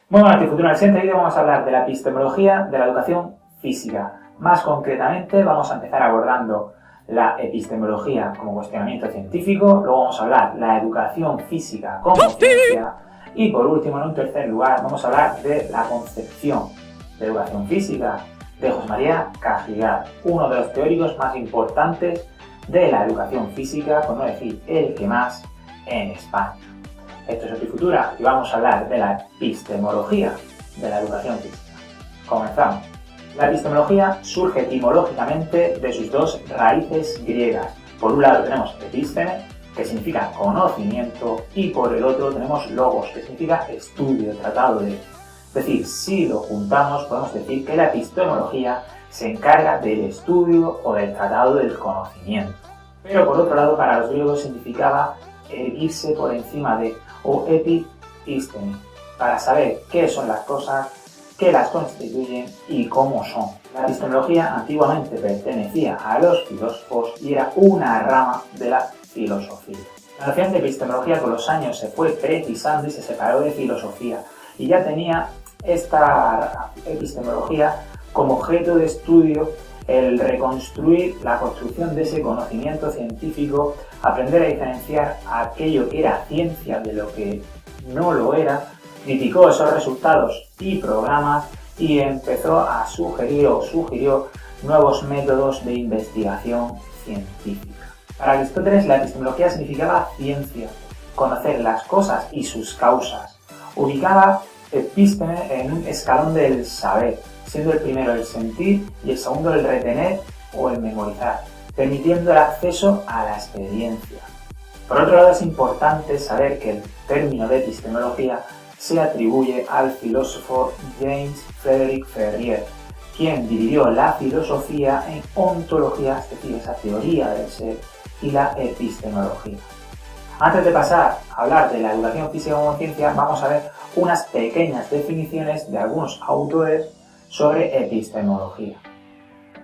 Muy buenas, Futuro. En el siguiente vídeo vamos a hablar de la epistemología de la educación física. Más concretamente, vamos a empezar abordando la epistemología como cuestionamiento científico, luego vamos a hablar de la educación física como ciencia y por último, en un tercer lugar, vamos a hablar de la concepción de educación física de José María Cajigal, uno de los teóricos más importantes de la educación física, por no decir el que más, en España. Esto es Optifutura y vamos a hablar de la epistemología de la educación física. Comenzamos. La epistemología surge etimológicamente de sus dos raíces griegas. Por un lado tenemos episteme, que significa conocimiento, y por el otro tenemos logos, que significa estudio, tratado de. Es decir, si lo juntamos podemos decir que la epistemología se encarga del estudio o del tratado del conocimiento. Pero por otro lado, para los griegos significaba erguirse por encima de, o episteme, para saber qué son las cosas, qué las constituyen y cómo son. La epistemología antiguamente pertenecía a los filósofos y era una rama de la filosofía. La noción de epistemología con los años se fue precisando y se separó de filosofía y ya tenía esta epistemología como objeto de estudio el reconstruir la construcción de ese conocimiento científico, aprender a diferenciar aquello que era ciencia de lo que no lo era, criticó esos resultados y programas y empezó a sugirió nuevos métodos de investigación científica. Para Aristóteles la epistemología significaba ciencia, conocer las cosas y sus causas. Ubicaba episteme en un escalón del saber, siendo el primero el sentir y el segundo el retener o el memorizar, permitiendo el acceso a la experiencia. Por otro lado, es importante saber que el término de epistemología se atribuye al filósofo James Frederick Ferrier, quien dividió la filosofía en ontología, es decir, esa teoría del ser, y la epistemología. Antes de pasar a hablar de la educación física como ciencia, vamos a ver unas pequeñas definiciones de algunos autores sobre epistemología.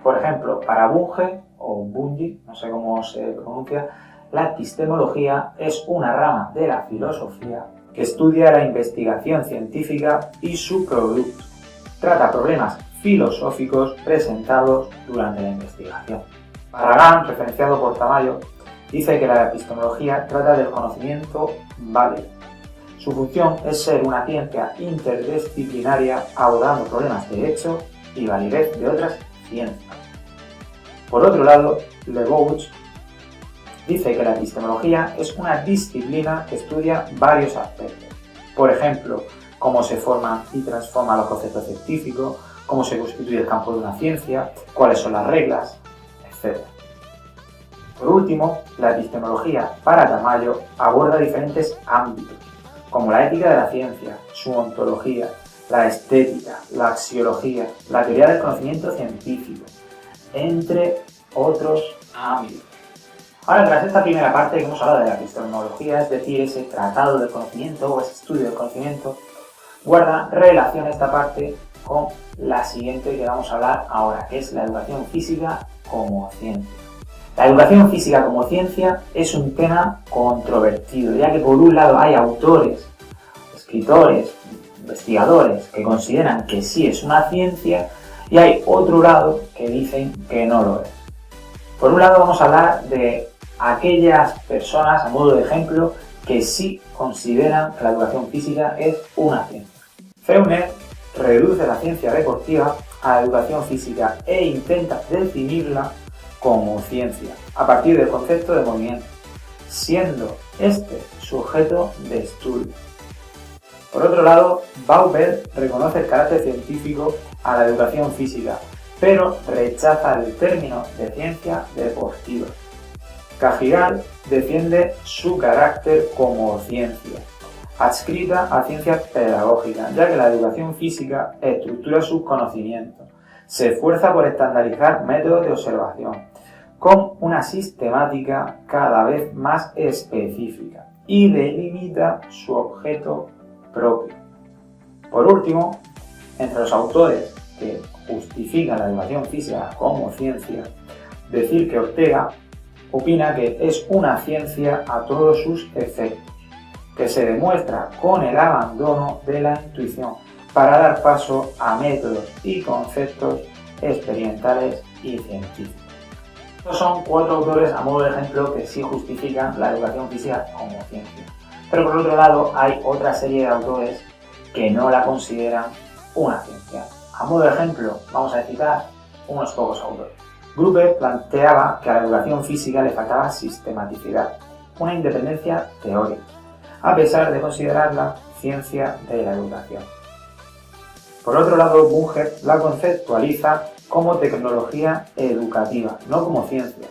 Por ejemplo, para Bunge, o Bunge, no sé cómo se pronuncia, la epistemología es una rama de la filosofía que estudia la investigación científica y su producto. Trata problemas filosóficos presentados durante la investigación. Barragán, referenciado por Tamayo, dice que la epistemología trata del conocimiento válido. Su función es ser una ciencia interdisciplinaria abordando problemas de hecho y validez de otras ciencias. Por otro lado, Le Bouch dice que la epistemología es una disciplina que estudia varios aspectos. Por ejemplo, cómo se forman y transforman los conceptos científicos, cómo se constituye el campo de una ciencia, cuáles son las reglas, etc. Por último, la epistemología para Tamayo aborda diferentes ámbitos, como la ética de la ciencia, su ontología, la estética, la axiología, la teoría del conocimiento científico, entre otros ámbitos. Ahora, tras esta primera parte que hemos hablado de la epistemología, es decir, ese tratado del conocimiento o ese estudio del conocimiento, guarda relación esta parte con la siguiente que vamos a hablar ahora, que es la educación física como ciencia. La educación física como ciencia es un tema controvertido, ya que por un lado hay autores, escritores, investigadores que consideran que sí es una ciencia y hay otro lado que dicen que no lo es. Por un lado vamos a hablar de aquellas personas, a modo de ejemplo, que sí consideran que la educación física es una ciencia. Feuner reduce la ciencia deportiva a la educación física e intenta definirla como ciencia, a partir del concepto de movimiento, siendo este sujeto de estudio. Por otro lado, Bauer reconoce el carácter científico a la educación física, pero rechaza el término de ciencia deportiva. Cajigal defiende su carácter como ciencia, adscrita a ciencia pedagógica, ya que la educación física estructura sus conocimientos, se esfuerza por estandarizar métodos de observación, con una sistemática cada vez más específica y delimita su objeto propio. Por último, entre los autores que justifican la educación física como ciencia, decir que Ortega opina que es una ciencia a todos sus efectos, que se demuestra con el abandono de la intuición, para dar paso a métodos y conceptos experimentales y científicos. Estos son 4 autores a modo de ejemplo que sí justifican la educación física como ciencia. Pero por otro lado hay otra serie de autores que no la consideran una ciencia. A modo de ejemplo vamos a citar unos pocos autores. Gruber planteaba que a la educación física le faltaba sistematicidad, una independencia teórica, a pesar de considerarla ciencia de la educación. Por otro lado, Bunger la conceptualiza como tecnología educativa, no como ciencia,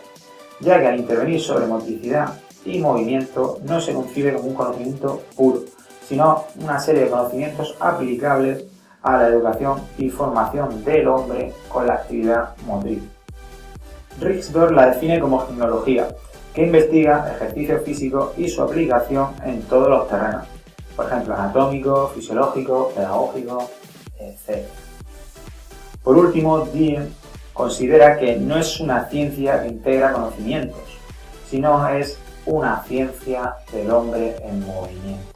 ya que al intervenir sobre motricidad y movimiento no se concibe como un conocimiento puro, sino una serie de conocimientos aplicables a la educación y formación del hombre con la actividad motriz. Rixdorf la define como gimnología, que investiga ejercicio físico y su aplicación en todos los terrenos, por ejemplo, anatómico, fisiológico, pedagógico, etc. Por último, Diem considera que no es una ciencia que integra conocimientos, sino es una ciencia del hombre en movimiento.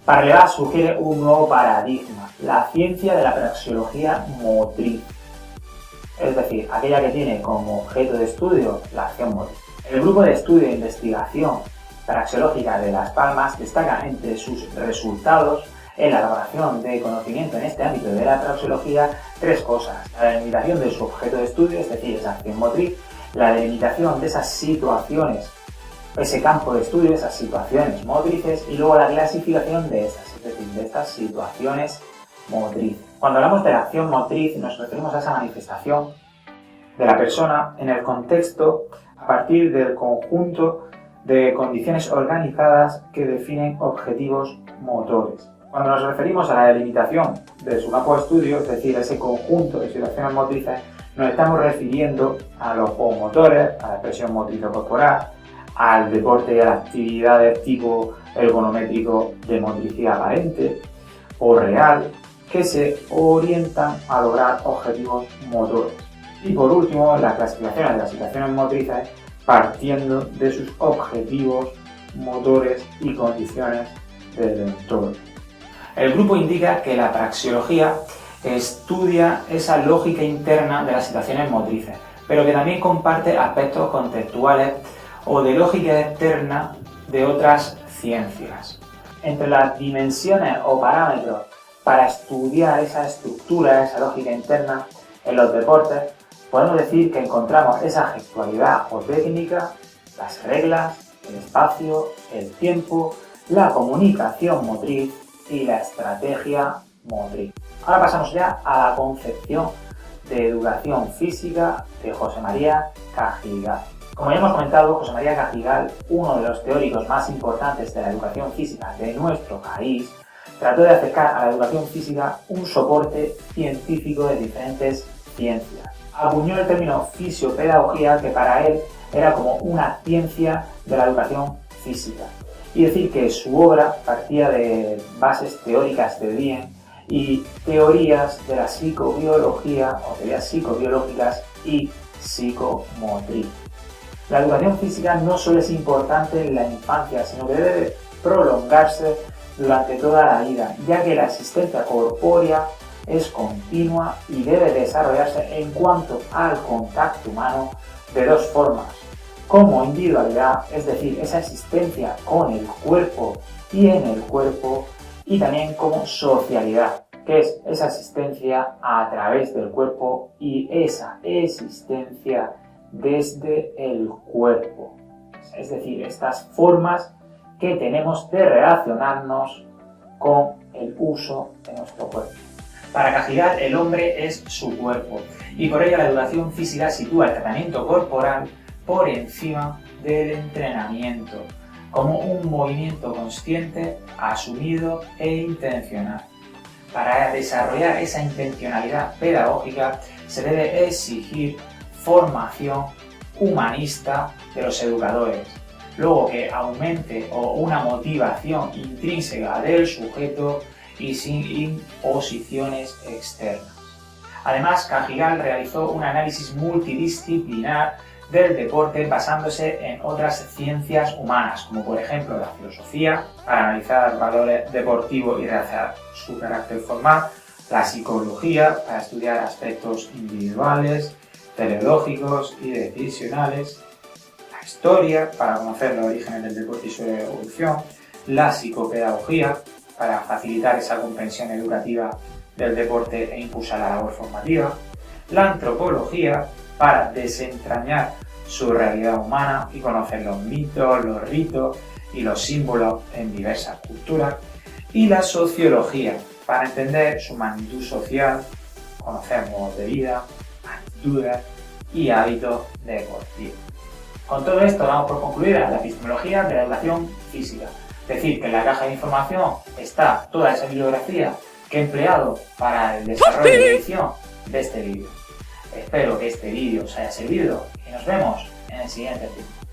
Parleva sugiere un nuevo paradigma, la ciencia de la praxeología motriz, es decir, aquella que tiene como objeto de estudio la acción motriz. El grupo de estudio e investigación praxeológica de Las Palmas destaca entre sus resultados en la elaboración de conocimiento en este ámbito de la praxeología 3 cosas: la delimitación de su objeto de estudio, es decir, esa acción motriz, la delimitación de esas situaciones, ese campo de estudio, esas situaciones motrices, y luego la clasificación de estas, es decir, de estas situaciones motrices. Cuando hablamos de la acción motriz nos referimos a esa manifestación de la persona en el contexto a partir del conjunto de condiciones organizadas que definen objetivos motores. Cuando nos referimos a la delimitación de su campo de estudio, es decir, a ese conjunto de situaciones motrices, nos estamos refiriendo a los juegos motores, a la expresión motriz corporal, al deporte y a las actividades tipo ergonométrico de motricidad aparente o real, que se orientan a lograr objetivos motores. Y por último, la clasificación de las situaciones motrices partiendo de sus objetivos motores y condiciones del entorno. El grupo indica que la praxeología estudia esa lógica interna de las situaciones motrices, pero que también comparte aspectos conceptuales o de lógica externa de otras ciencias. Entre las dimensiones o parámetros para estudiar esa estructura, esa lógica interna en los deportes, podemos decir que encontramos esa gestualidad o técnica, las reglas, el espacio, el tiempo, la comunicación motriz y la estrategia motriz. Ahora pasamos ya a la concepción de educación física de José María Cajigal. Como ya hemos comentado, José María Cajigal, uno de los teóricos más importantes de la educación física de nuestro país, trató de acercar a la educación física un soporte científico de diferentes ciencias. Acuñó el término fisiopedagogía, que para él era como una ciencia de la educación física, y decir que su obra partía de bases teóricas de Diem y teorías de la psicobiología o teorías psicobiológicas y psicomotriz. La educación física no solo es importante en la infancia, sino que debe prolongarse durante toda la vida, ya que la existencia corpórea es continua y debe desarrollarse en cuanto al contacto humano de 2 formas: como individualidad, es decir, esa existencia con el cuerpo y en el cuerpo, y también como socialidad, que es esa existencia a través del cuerpo y esa existencia desde el cuerpo, es decir, estas formas que tenemos de relacionarnos con el uso de nuestro cuerpo. Para Cajigal, el hombre es su cuerpo, y por ello la educación física sitúa el tratamiento corporal por encima del entrenamiento, como un movimiento consciente, asumido e intencional. Para desarrollar esa intencionalidad pedagógica se debe exigir formación humanista de los educadores, luego que aumente una motivación intrínseca del sujeto y sin imposiciones externas. Además, Cajigal realizó un análisis multidisciplinar del deporte basándose en otras ciencias humanas, como por ejemplo la filosofía, para analizar valores deportivos y realzar su carácter formal, la psicología, para estudiar aspectos individuales, teleológicos y decisionales, la historia, para conocer los orígenes del deporte y su evolución, la psicopedagogía, para facilitar esa comprensión educativa del deporte e impulsar la labor formativa, la antropología, para desentrañar su realidad humana y conocer los mitos, los ritos y los símbolos en diversas culturas, y la sociología, para entender su magnitud social, conocer modos de vida, actitudes y hábitos deportivos. Con todo esto damos por concluida la epistemología de la educación física. Es decir, que en la caja de información está toda esa bibliografía que he empleado para el desarrollo y edición de este vídeo. Espero que este vídeo os haya servido y nos vemos en el siguiente vídeo.